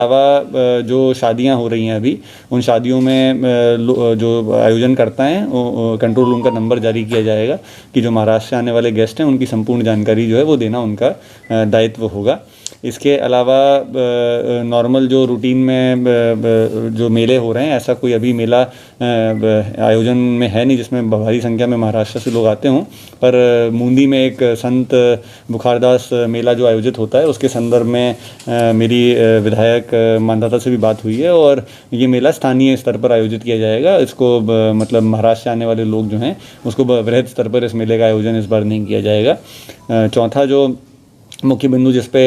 जो शादियां हो रही हैं अभी, उन शादियों में जो आयोजन करता है कंट्रोल रूम का नंबर जारी किया जाएगा कि जो महाराष्ट्र से आने वाले गेस्ट हैं उनकी संपूर्ण जानकारी जो है वो देना उनका दायित्व होगा। इसके अलावा नॉर्मल जो रूटीन में जो मेले हो रहे हैं, ऐसा कोई अभी मेला आयोजन में है नहीं जिसमें भारी संख्या में महाराष्ट्र से लोग आते हों। पर बूंदी में एक संत बुखारदास मेला जो आयोजित होता है उसके संदर्भ में मेरी विधायक मानदाता से भी बात हुई है और ये मेला स्थानीय स्तर पर आयोजित किया जाएगा। इसको मतलब महाराष्ट्र से आने वाले लोग जो हैं उसको वृहद स्तर पर इस मेले का आयोजन इस बार नहीं किया जाएगा। चौथा जो मुख्य बिंदु जिस पे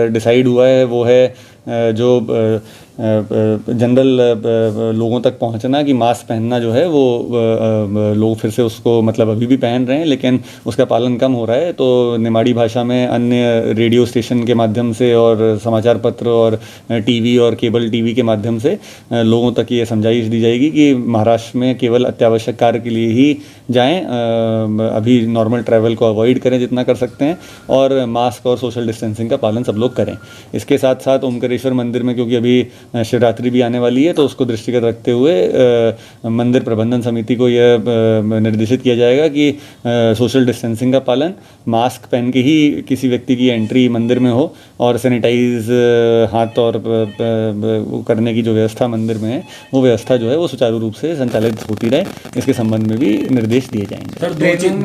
डिसाइड हुआ है वो है जो जनरल लोगों तक पहुंचना, कि मास्क पहनना जो है वो लोग फिर से उसको मतलब अभी भी पहन रहे हैं लेकिन उसका पालन कम हो रहा है। तो निमाड़ी भाषा में अन्य रेडियो स्टेशन के माध्यम से और समाचार पत्र और टीवी और केबल टीवी के माध्यम से लोगों तक ये समझाइश दी जाएगी कि महाराष्ट्र में केवल अत्यावश्यक कार्य के लिए ही जाएं, अभी नॉर्मल ट्रैवल को अवॉइड करें जितना कर सकते हैं और मास्क और सोशल डिस्टेंसिंग का पालन सब लोग करें। इसके साथ साथ ओमकारेश्वर मंदिर में क्योंकि अभी शिवरात्रि भी आने वाली है तो उसको दृष्टिगत रखते हुए मंदिर प्रबंधन समिति को यह निर्देशित किया जाएगा कि सोशल डिस्टेंसिंग का पालन, मास्क पहन के ही किसी व्यक्ति की एंट्री मंदिर में हो और सैनिटाइज हाथ और करने की जो व्यवस्था मंदिर में है वो व्यवस्था जो है वो सुचारू रूप से संचालित होती रहे। इसके संबंध में भी निर्देश दिए जाएंगे।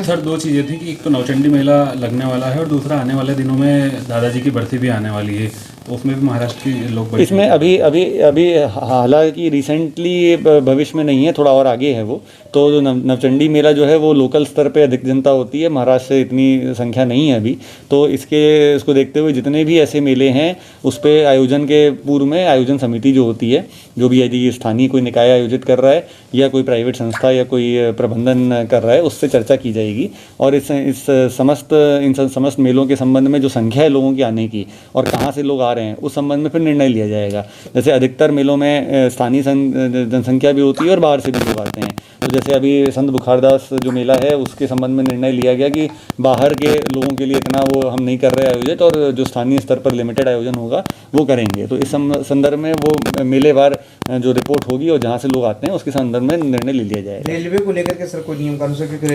सर दो चीज़ें थी कि एक तो नवचंडी मेला लगने वाला है और दूसरा आने वाले दिनों में दादाजी की बरसी भी आने वाली है, तो उसमें भी महाराष्ट्र के लोग इसमें अभी हालांकि रिसेंटली भविष्य में नहीं है, थोड़ा और आगे है वो। तो जो नवचंडी मेला जो है वो लोकल स्तर पे अधिक जनता होती है, महाराष्ट्र से इतनी संख्या नहीं है अभी। तो इसको देखते हुए जितने भी ऐसे मेले हैं उस पे आयोजन के पूर्व में आयोजन समिति जो होती है, जो भी यदि स्थानीय कोई निकाय आयोजित कर रहा है या कोई प्राइवेट संस्था या कोई प्रबंधन कर रहा है, उससे चर्चा की जाएगी और इन समस्त मेलों के संबंध में जो संख्या है लोगों की आने की और कहाँ से लोग आ रहे हैं उस संबंध में फिर निर्णय लिया जाएगा। जैसे अधिकतर मेलों में स्थानीय जनसंख्या भी होती है और बाहर से भी लोग आते हैं। तो जैसे अभी संत बुखारदास जो मेला है उसके संबंध में निर्णय लिया गया कि बाहर के लोगों के लिए इतना वो हम नहीं कर रहे आयोजित और जो स्थानीय स्तर पर लिमिटेड आयोजन होगा वो करेंगे। तो इस संदर्भ में वो मेलेवार जो रिपोर्ट होगी और जहाँ से लोग आते हैं उसके संदर्भ में निर्णय ले लिया जाएगा। रेलवे को लेकर के सर कोई नियम कानून से, क्योंकि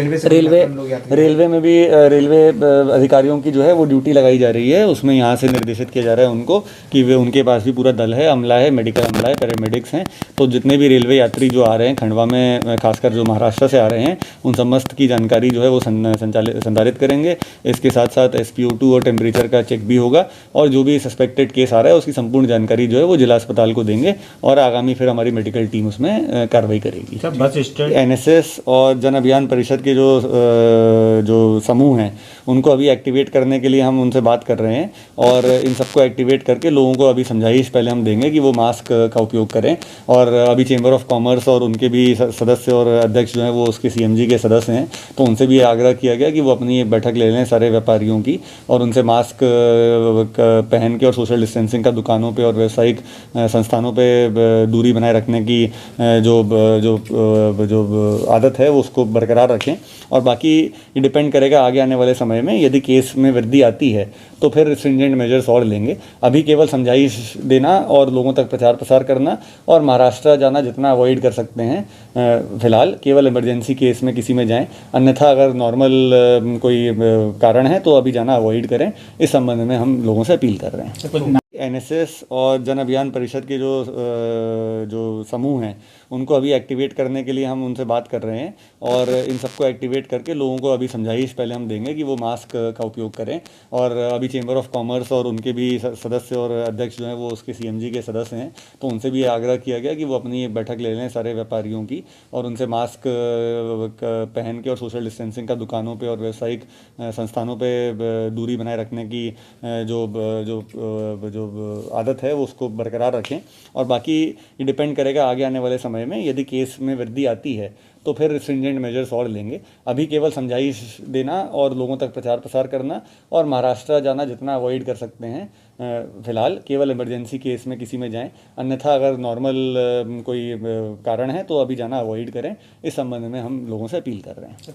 रेलवे में भी रेलवे अधिकारियों की जो है वो ड्यूटी लगाई जा रही है, उसमें यहाँ से निर्देशित किया जा रहा है उनको कि वे उनके पास भी पूरा दल है, अमला है, मेडिकल अमला है, पैरामेडिक्स हैं। तो जितने भी रेलवे यात्री जो आ रहे हैं खंडवा में, खासकर जो महाराष्ट्र से आ रहे हैं, उन समस्त की जानकारी जो है वो संधारित करेंगे। इसके साथ साथ SpO2 और टेम्परेचर का चेक भी होगा और जो भी सस्पेक्टेड केस आ रहा है उसकी संपूर्ण जानकारी जो है वो जिला अस्पताल को देंगे और आगामी फिर हमारी मेडिकल टीम उसमें कार्रवाई करेगी। बस स्टैंड NSS और जन अभियान परिषद के जो समूह हैं उनको अभी एक्टिवेट करने के लिए हम उनसे बात कर रहे हैं और इन सबको एक्टिवेट करके लोगों को अभी समझाइश पहले हम देंगे कि वो मास्क का उपयोग करें। और अभी चेंबर ऑफ कॉमर्स और उनके भी सदस्य और अध्यक्ष जो हैं वो उसके CMG के सदस्य हैं, तो उनसे भी आग्रह किया गया कि वो अपनी बैठक ले लें सारे व्यापारियों की और उनसे मास्क पहन के और सोशल डिस्टेंसिंग का दुकानों पे और व्यावसायिक संस्थानों पे दूरी बनाए रखने की जो आदत है वो उसको बरकरार रखें। और बाकी ये डिपेंड करेगा आगे आने वाले समय में, यदि केस में वृद्धि आती है तो फिर स्ट्रिंजेंट मेजर्स और लेंगे। अभी केवल समझाइश देना और लोगों तक प्रचार प्रसार करना और महाराष्ट्र जाना जितना अवॉइड कर सकते हैं फिलहाल, केवल इमरजेंसी केस में किसी में जाएं, अन्यथा अगर नॉर्मल कोई कारण है तो अभी जाना अवॉइड करें। इस संबंध में हम लोगों से अपील कर रहे हैं। NSS और जन अभियान परिषद के जो समूह हैं उनको अभी एक्टिवेट करने के लिए हम उनसे बात कर रहे हैं और इन सबको एक्टिवेट करके लोगों को अभी समझाइश पहले हम देंगे कि वो मास्क का उपयोग करें। और अभी चेंबर ऑफ कॉमर्स और उनके भी सदस्य और अध्यक्ष जो हैं वो उसके CMG के सदस्य हैं, तो उनसे भी आग्रह किया गया कि वो अपनी बैठक ले लें सारे व्यापारियों की और उनसे मास्क पहन के और सोशल डिस्टेंसिंग का दुकानों पे और व्यावसायिक संस्थानों पे दूरी बनाए रखने की जो आदत है वो उसको बरकरार रखें। और बाकी ये डिपेंड करेगा आगे आने वाले समय में, यदि केस में वृद्धि आती है तो फिर स्ट्रिंजेंट मेजर्स और लेंगे। अभी केवल समझाइश देना और लोगों तक प्रचार प्रसार करना और महाराष्ट्र जाना जितना अवॉइड कर सकते हैं फिलहाल, केवल इमरजेंसी केस में किसी में जाएं, अन्यथा अगर नॉर्मल कोई कारण है तो अभी जाना अवॉइड करें। इस संबंध में हम लोगों से अपील कर रहे हैं।